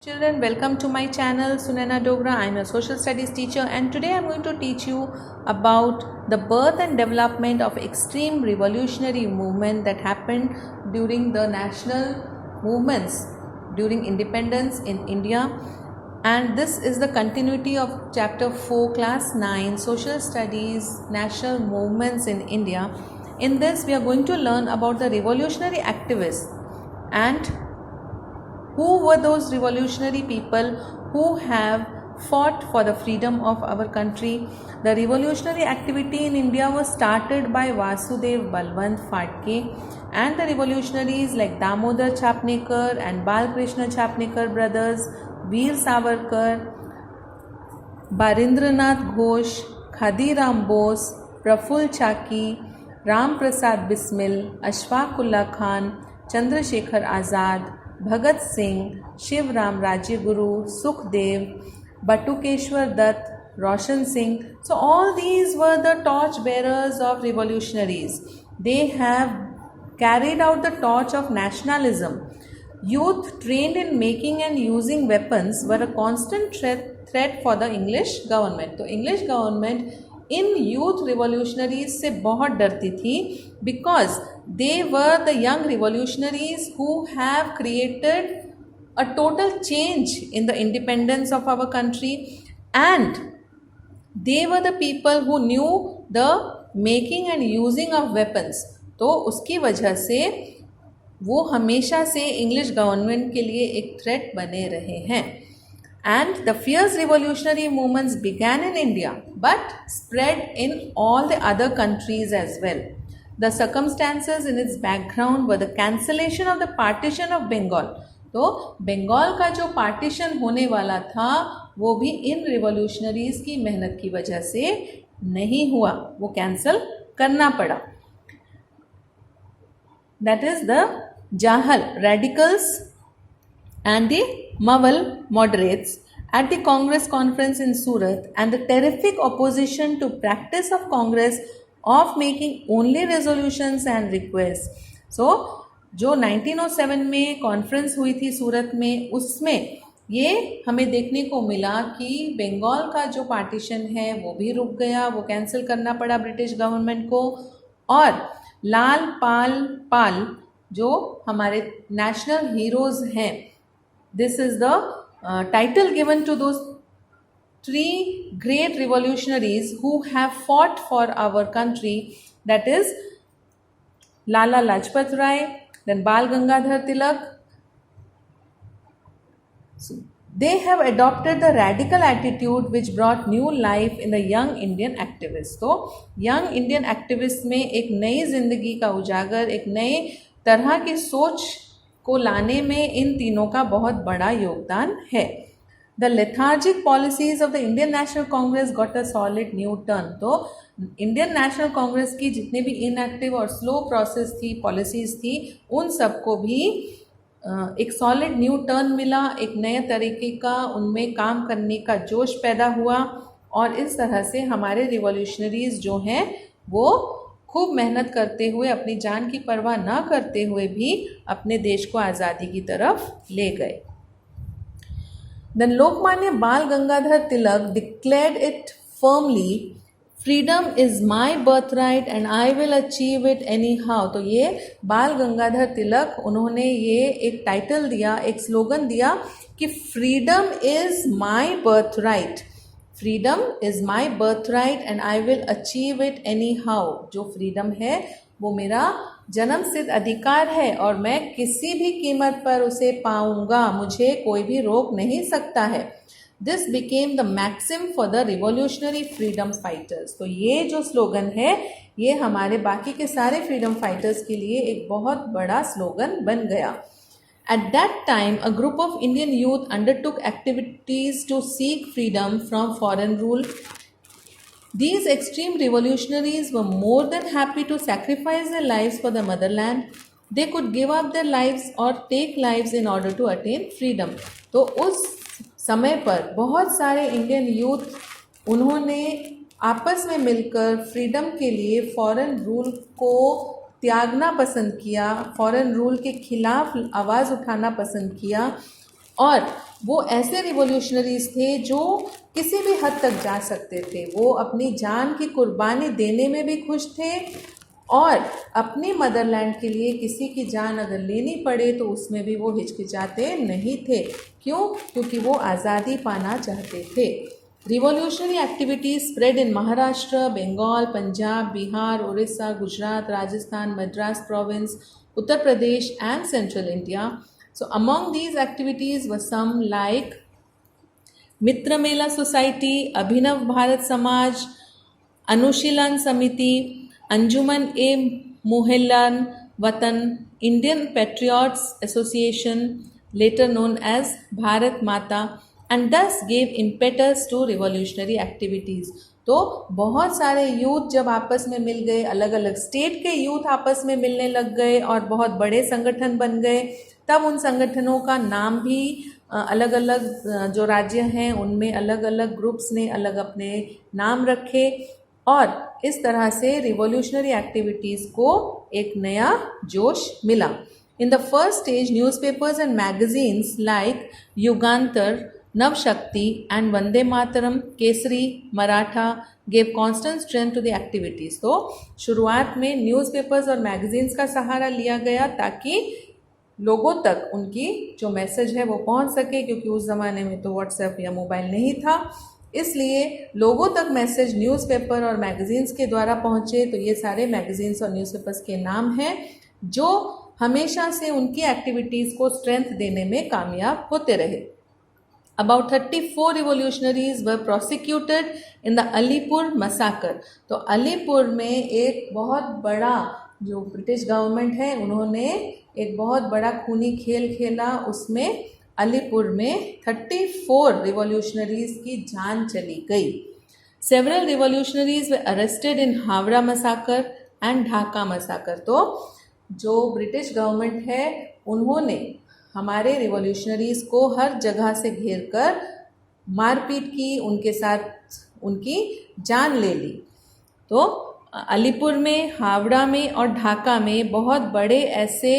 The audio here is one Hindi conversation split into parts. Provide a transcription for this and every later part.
Children, welcome to my channel Sunaina Dogra. I am a social studies teacher and today I am going to teach you about the birth and development of extreme revolutionary movement that happened during the national movements during independence in India. And this is the continuity of chapter 4 class 9 social studies national movements in India. In this we are going to learn about the revolutionary activists and who were those revolutionary people who have fought for the freedom of our country. The revolutionary activity in India was started by Vasudev Balwant Phadke and the revolutionaries like Damodar Chapnekar and Balkrishna Chapnekar brothers, Veer Savarkar, Barindranath Ghosh, Khadiram Bose, Praful Chaki, Ram Prasad Bismil, Ashfaqullah Khan, Chandrasekhar Azad, Bhagat Singh, Shivram Rajguru, Sukhdev, Batukeshwar Dutt, Roshan Singh. So all these were the torch bearers of revolutionaries. They have carried out the torch of nationalism. Youth trained in making and using weapons were a constant threat for the English government. तो English government in youth revolutionaries से बहुत डरती थी because they were the young revolutionaries who have created a total change in the independence of our country and they were the people who knew the making and using of weapons. तो उसकी वजह से वो हमेशा से इंग्लिश गवर्नमेंट के लिए एक थ्रेट बने रहे हैं. And the fierce revolutionary movements began in India but spread in all the other countries as well. The circumstances in its background were the cancellation of the partition of Bengal. तो बंगाल का जो पार्टीशन होने वाला था वो भी इन रिवॉल्यूशनरीज की मेहनत की वजह से नहीं हुआ, वो कैंसिल करना पड़ा. That is the Jahal radicals and the Mawal moderates at the Congress conference in Surat and the terrific opposition to practice of Congress of making only resolutions and requests. So जो 1907 में कॉन्फ्रेंस हुई थी सूरत में उसमें ये हमें देखने को मिला कि बंगाल का जो पार्टीशन है वो भी रुक गया, वो कैंसिल करना पड़ा ब्रिटिश गवर्नमेंट को. और लाल पाल जो हमारे नेशनल हीरोज़ हैं, this is the title given to those three great revolutionaries who have fought for our country, that is Lala Lajpat Rai, then Bal Gangadhar Tilak. So they have adopted the radical attitude which brought new life in the young Indian activists. तो young Indian activists में एक नई जिंदगी का उजागर, एक नए तरह की सोच को लाने में इन तीनों का बहुत बड़ा योगदान है. The lethargic policies of the Indian national Congress got a solid new turn. तो इंडियन नेशनल कांग्रेस की जितने भी इनएक्टिव और स्लो प्रोसेस थी, पॉलिसीज थी, उन सबको भी एक सॉलिड न्यू टर्न मिला, एक नए तरीके का उनमें काम करने का जोश पैदा हुआ और इस तरह से हमारे रिवॉल्यूशनरीज जो हैं वो खूब मेहनत करते हुए अपनी जान की परवाह ना करते हुए भी अपने देश को आज़ादी की तरफ ले गए. Then लोकमान्य बाल Gangadhar Tilak declared it firmly, freedom is my birthright and I will achieve it anyhow. तो ये बाल गंगाधर तिलक उन्होंने ये एक टाइटल दिया, एक स्लोगन दिया कि freedom is my birthright. Freedom is my birth right and I will achieve it any how. जो फ्रीडम है वो मेरा जन्म सिद्ध अधिकार है और मैं किसी भी कीमत पर उसे पाऊंगा, मुझे कोई भी रोक नहीं सकता है. This became the maxim for the revolutionary freedom fighters. तो ये जो स्लोगन है ये हमारे बाकी के सारे फ्रीडम फाइटर्स के लिए एक बहुत बड़ा स्लोगन बन गया. At that time, a group of Indian youth undertook activities to seek freedom from foreign rule. These extreme revolutionaries were more than happy to sacrifice their lives for the motherland. They could give up their lives or take lives in order to attain freedom. तो उस समय पर बहुत सारे इंडियन यूथ उन्होंने आपस में मिलकर फ्रीडम के लिए फॉरेन रूल को त्यागना पसंद किया, फॉरेन रूल के खिलाफ आवाज़ उठाना पसंद किया और वो ऐसे रिवॉल्यूशनरीज थे जो किसी भी हद तक जा सकते थे। वो अपनी जान की कुर्बानी देने में भी खुश थे और अपनी मदरलैंड के लिए किसी की जान अगर लेनी पड़े तो उसमें भी वो हिचकिचाते नहीं थे। क्यों? क्योंकि वो आज़ादी पाना चाहते थे। Revolutionary activities spread in Maharashtra, Bengal, Punjab, Bihar, Orissa, Gujarat, Rajasthan, Madras province, Uttar Pradesh and central India. So among these activities were some like Mitra Mela society, Abhinav Bharat Samaj, Anushilan Samiti, Anjuman e Muhallan Watan, Indian patriots association, later known as Bharat Mata, and thus gave impetus to revolutionary activities. तो बहुत सारे यूथ जब आपस में मिल गए, अलग अलग स्टेट के यूथ आपस में मिलने लग गए और बहुत बड़े संगठन बन गए, तब उन संगठनों का नाम भी अलग अलग जो राज्य हैं उनमें अलग अलग ग्रुप्स ने अलग अपने नाम रखे और इस तरह से रिवॉल्यूशनरी एक्टिविटीज़ को एक नया जोश मिला। In the first stage newspapers and magazines like Yugantar, Navshakti and Vande Mataram, Kesari, Maratha gave constant strength to the activities. तो शुरुआत में न्यूज़पेपर्स और मैगजीन्स का सहारा लिया गया ताकि लोगों तक उनकी जो मैसेज है वो पहुंच सके, क्योंकि उस ज़माने में तो व्हाट्सएप या मोबाइल नहीं था, इसलिए लोगों तक मैसेज न्यूज़पेपर और मैगजीन्स के द्वारा पहुंचे। तो ये सारे मैगजीन्स और न्यूज़पेपर्स के नाम हैं जो हमेशा से उनकी एक्टिविटीज़ को स्ट्रेंथ देने में कामयाब होते रहे। About 34 revolutionaries were prosecuted in the Alipur massacre. तो अलीपुर में एक बहुत बड़ा जो ब्रिटिश गवर्नमेंट है उन्होंने एक बहुत बड़ा खूनी खेल खेला, उसमें अलीपुर में 34 रिवॉल्यूशनरीज की जान चली गई। Several revolutionaries way arrested in Howrah massacre and Dhaka massacre. तो जो ब्रिटिश गवर्नमेंट है उन्होंने हमारे रिवॉल्यूशनरीज को हर जगह से घेर कर मारपीट की, उनके साथ उनकी जान ले ली। तो अलीपुर में, हावड़ा में और ढाका में बहुत बड़े ऐसे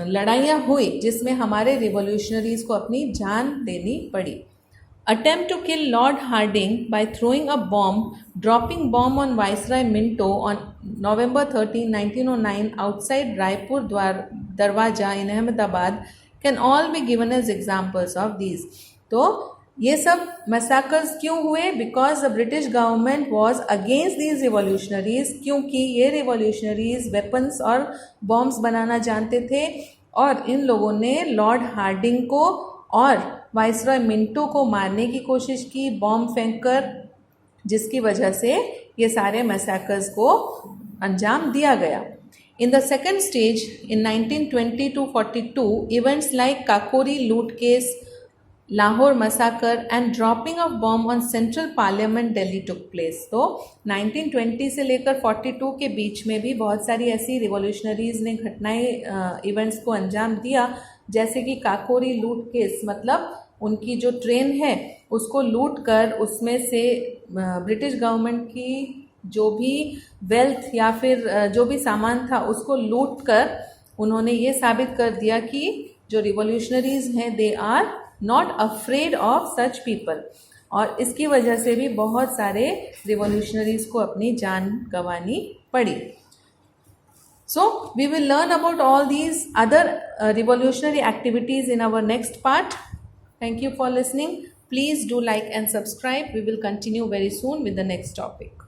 लड़ाइयाँ हुई जिसमें हमारे रिवॉल्यूशनरीज को अपनी जान देनी पड़ी। Attempt to kill Lord Hardinge by throwing a bomb, dropping bomb on Viceroy Minto on November 13, 1909 outside Raipur Darwaja in Ahmedabad can all be given as examples of these. तो ये सब मैसाकर्स क्यों हुए? Because the British government was against these revolutionaries, क्योंकि ये रिवॉल्यूशनरीज वेपन्स और बॉम्ब्स बनाना जानते थे और इन लोगों ने लॉर्ड हार्डिंग को और वाइसरॉय मिंटो को मारने की कोशिश की बॉम्ब फेंककर, जिसकी वजह से ये सारे मैसाकर्स को अंजाम दिया गया। In the second stage in 1920 to 42 events like Kakori loot case, Lahore massacre and dropping of bomb on central parliament Delhi took place. तो 1920 से लेकर 42 के बीच में भी बहुत सारी ऐसी रिवॉल्यूशनरीज ने घटनाएं इवेंट्स को अंजाम दिया, जैसे कि काकोरी लूट केस, मतलब उनकी जो ट्रेन है उसको लूट कर उसमें से ब्रिटिश गवर्नमेंट की जो भी वेल्थ या फिर जो भी सामान था उसको लूट कर उन्होंने ये साबित कर दिया कि जो रिवॉल्यूशनरीज हैं they are not afraid of such people, और इसकी वजह से भी बहुत सारे रिवॉल्यूशनरीज को अपनी जान गंवानी पड़ी। So we will learn about all these other revolutionary activities in our next part. Thank you for listening. Please do like and subscribe. We will continue very soon with the next topic.